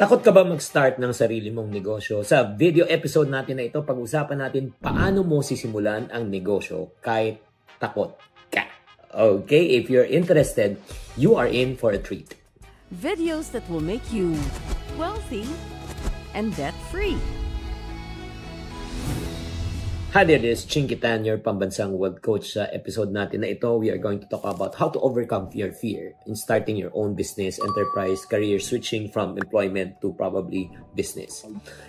Takot ka ba mag-start ng sarili mong negosyo? Sa video episode natin na ito, pag-usapan natin paano mo sisimulan ang negosyo kahit takot ka. Okay, if you're interested, you are in for a treat. Videos that will make you wealthy and debt-free. Hi there, this is Chinky Tan, your pambansang world coach. Sa episode natin na ito, we are going to talk about how to overcome your fear in starting your own business, enterprise, career, switching from employment to probably business.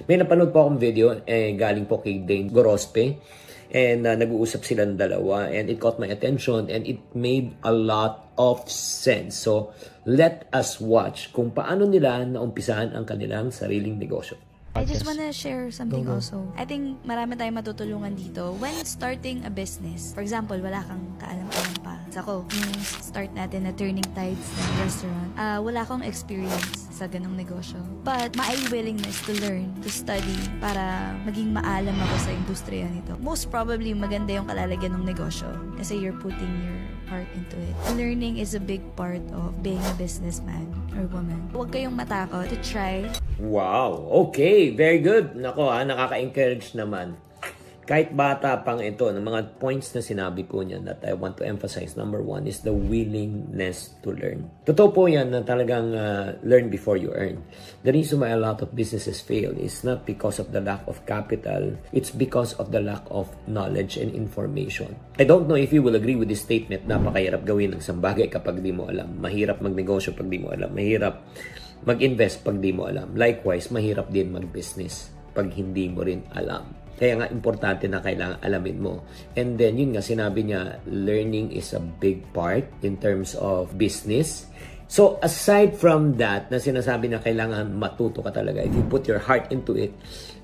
May napanood po akong video, galing po kay Dane Gorospe, and nag-uusap silang dalawa, and it caught my attention, and it made a lot of sense. So, let us watch kung paano nila naumpisahan ang kanilang sariling negosyo. I just wanna share something also. I think marami tayong matutulungan dito when starting a business. For example, wala kang kaalam-alam pa. Ako, yung start natin na Turning Tides ng restaurant, wala akong experience sa ganong negosyo. But my willingness to learn, to study, para maging maalam ako sa industriya nito. Most probably, maganda yung kalalagyan ng negosyo kasi you're putting your heart into it. Learning is a big part of being a businessman or woman. Huwag kayong matakot to try. Wow! Okay, very good. Nako nakaka-encourage naman. Kahit bata pang ito, ng mga points na sinabi po niya that I want to emphasize. Number one is the willingness to learn. Totoo po yan na talagang learn before you earn. The reason why a lot of businesses fail is not because of the lack of capital. It's because of the lack of knowledge and information. I don't know if you will agree with this statement. Napakahirap gawin ng isang bagay kapag di mo alam. Mahirap magnegosyo pag di mo alam. Mahirap mag-invest pag di mo alam. Likewise, mahirap din mag-business pag hindi mo rin alam. Kaya nga, importante na kailangan alamin mo. And then, yun nga, sinabi niya, learning is a big part in terms of business. So, aside from that, na sinasabi na kailangan matuto ka talaga, if you put your heart into it,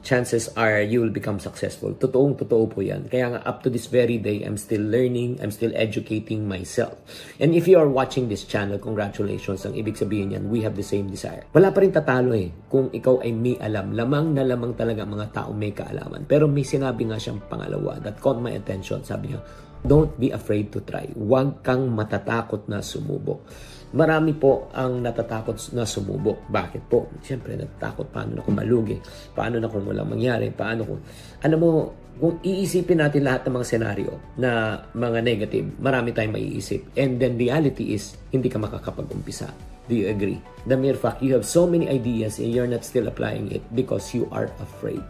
chances are you will become successful. Totoo po yan. Kaya nga, up to this very day, I'm still learning, I'm still educating myself. And if you are watching this channel, congratulations. Ang ibig sabihin yan, we have the same desire. Wala pa rin tatalo kung ikaw ay may alam. Lamang na lamang talaga mga tao may kaalaman. Pero may sinabi nga siyang pangalawa that caught my attention. Sabi niya, don't be afraid to try. Huwag kang matatakot na sumubok. Marami po ang natatakot na sumubok. Bakit po? Siyempre, natatakot. Paano na kung malugi? Paano na kung walang mangyari? Paano kung... Alam mo, kung iisipin natin lahat ng mga senaryo na mga negative, marami tayong maiisip. And then reality is, hindi ka makakapag-umpisa. Do you agree? The mere fact, you have so many ideas and you're not still applying it because you are afraid.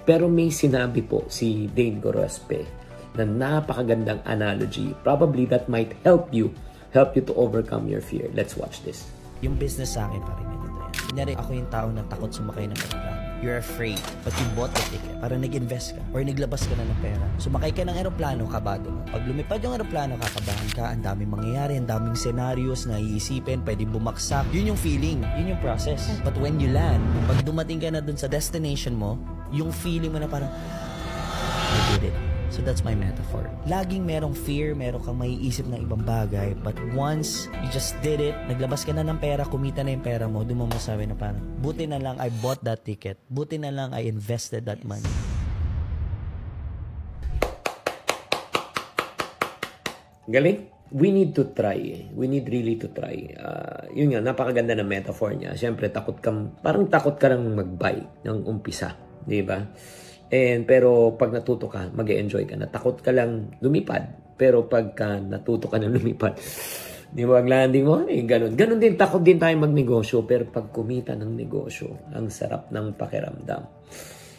Pero may sinabi po si Dane Gorospe na napakagandang analogy. Probably that might help you to overcome your fear. Let's watch this. Yung business sa akin parang ganito yan. Kunyari ako yung tao na takot sumakay ng aeroplano. You're afraid, but you bought the ticket. Para nag-invest ka or naglabas ka na ng pera. Sumakay ka ng aeroplano, kabado mo. Pag lumipad yung aeroplano, kakabahan ka. Ang daming mangyayari, ang daming scenarios na iisipin, pwedeng bumaksak. Yun yung feeling, yun yung process. But when you land, pag dumating ka na dun sa destination mo, yung feeling mo na parang, I did it. So that's my metaphor. Laging merong fear, meron kang maiisip ng ibang bagay, but once you just did it, naglabas ka na ng pera, kumita na yung pera mo, doon mo masabi na parang, buti na lang I bought that ticket. Buti na lang I invested that money. Galing? We need to try. We need really to try. Yun nga, napakaganda na metaphor niya. Siyempre, parang takot ka lang mag-buy ng umpisa. Di ba? Pero pag natuto ka, mag-e-enjoy ka. Natakot ka lang lumipad. Pero pagka natuto ka na lumipad, di ba, landing mo, ganun. Ganun din, takot din tayo magnegosyo. Pero pag kumita ng negosyo, ang sarap ng pakiramdam.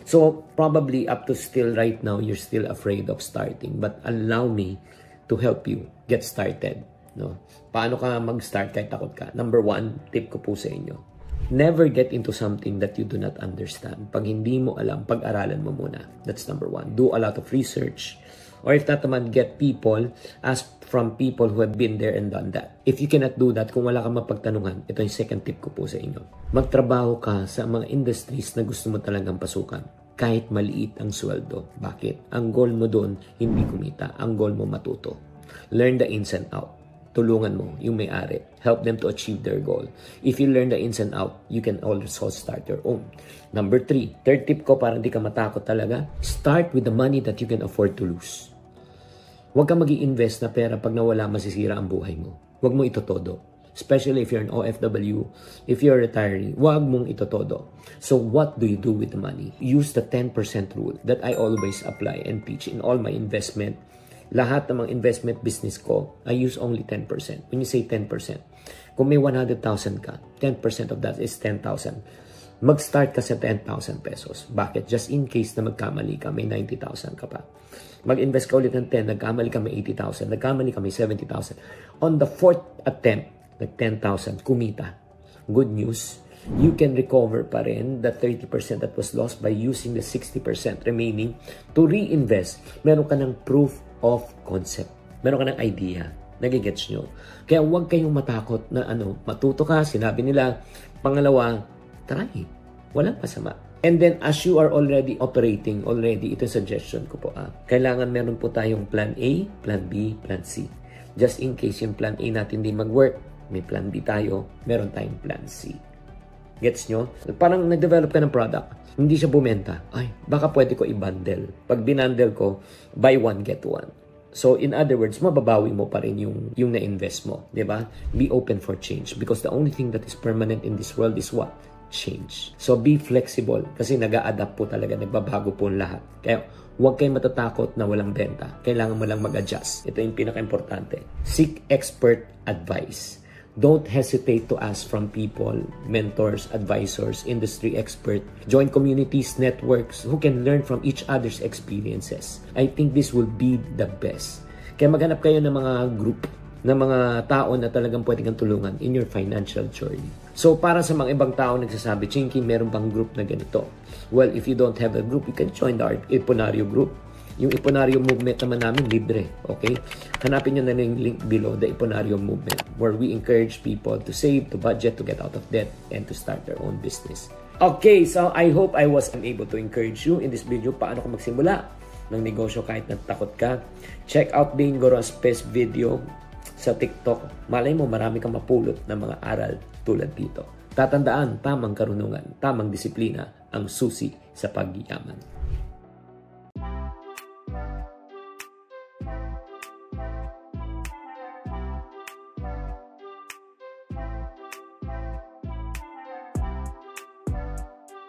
So, probably up to still right now, you're still afraid of starting. But allow me to help you get started. No? Paano ka mag-start kahit takot ka? Number one, tip ko po sa inyo. Never get into something that you do not understand. Pag hindi mo alam, pag-aralan mo muna. That's number one. Do a lot of research. Or if not naman, get people, ask from people who have been there and done that. If you cannot do that, kung wala kang mapagtanungan, ito yung second tip ko po sa inyo. Magtrabaho ka sa mga industries na gusto mo talagang pasukan. Kahit maliit ang sweldo. Bakit? Ang goal mo doon, hindi kumita. Ang goal mo matuto. Learn the ins and out. Tulungan mo yung may-ari. Help them to achieve their goal. If you learn the ins and out, you can also start your own. Number 3, third tip ko para hindi ka matakot talaga, start with the money that you can afford to lose. Huwag kang mag-i-invest na pera pag nawala masisira ang buhay mo. Huwag mo ito todo. Especially if you're an OFW, if you're a retiree, wag mong itotodo. So what do you do with the money? Use the 10% rule that I always apply and teach in all my investment. Lahat ng mga investment business ko, I use only 10%. When you say 10%, kung may 100,000 ka, 10% of that is 10,000. Mag-start ka sa 10,000 pesos. Bakit? Just in case na magkamali ka, may 90,000 ka pa. Mag-invest ka ulit ng 10, nagkamali ka may 80,000, nagkamali ka may 70,000. On the 4th attempt, like 10,000, kumita. Good news, you can recover pa rin the 30% that was lost by using the 60% remaining to reinvest. Meron ka ng proof of concept. Meron ka ng idea. Nagigets nyo? Kaya huwag kayong matakot na matuto ka, sinabi nila. Pangalawa, try. Walang masama. And then, as you are already operating, ito suggestion ko po, kailangan meron po tayong plan A, plan B, plan C. Just in case yung plan A natin di mag-work, may plan B tayo, meron tayong plan C. Gets nyo? Parang nag-develop ka ng product, hindi siya bumenta. Ay, baka pwede ko i-bundle. Pag binundle ko, buy one, get one. So, in other words, mababawi mo pa rin yung na-invest mo. Diba? Be open for change. Because the only thing that is permanent in this world is what? Change. So, be flexible. Kasi nag-a-adapt po talaga, nagbabago po lahat. Kaya, huwag kayong matatakot na walang benta. Kailangan mo lang mag-adjust. Ito yung pinaka-importante. Seek expert advice. Don't hesitate to ask from people, mentors, advisors, industry expert. Join communities, networks who can learn from each other's experiences. I think this will be the best. Kaya maghanap kayo ng mga group, ng mga tao na talagang pwede kang tulungan in your financial journey. So, para sa mga ibang tao nagsasabi, Chinky, meron bang group na ganito? Well, if you don't have a group, you can join the Iponario group. Yung Iponario movement naman namin, libre. Okay? Hanapin nyo na yung link below, the Iponario movement, where we encourage people to save, to budget, to get out of debt, and to start their own business. Okay, so I hope I was able to encourage you in this video paano ka magsimula ng negosyo kahit natakot ka. Check out Bain Gorospe's video sa TikTok. Malay mo, marami kang mapulot ng mga aral tulad dito. Tatandaan, tamang karunungan, tamang disiplina ang susi sa pagyaman.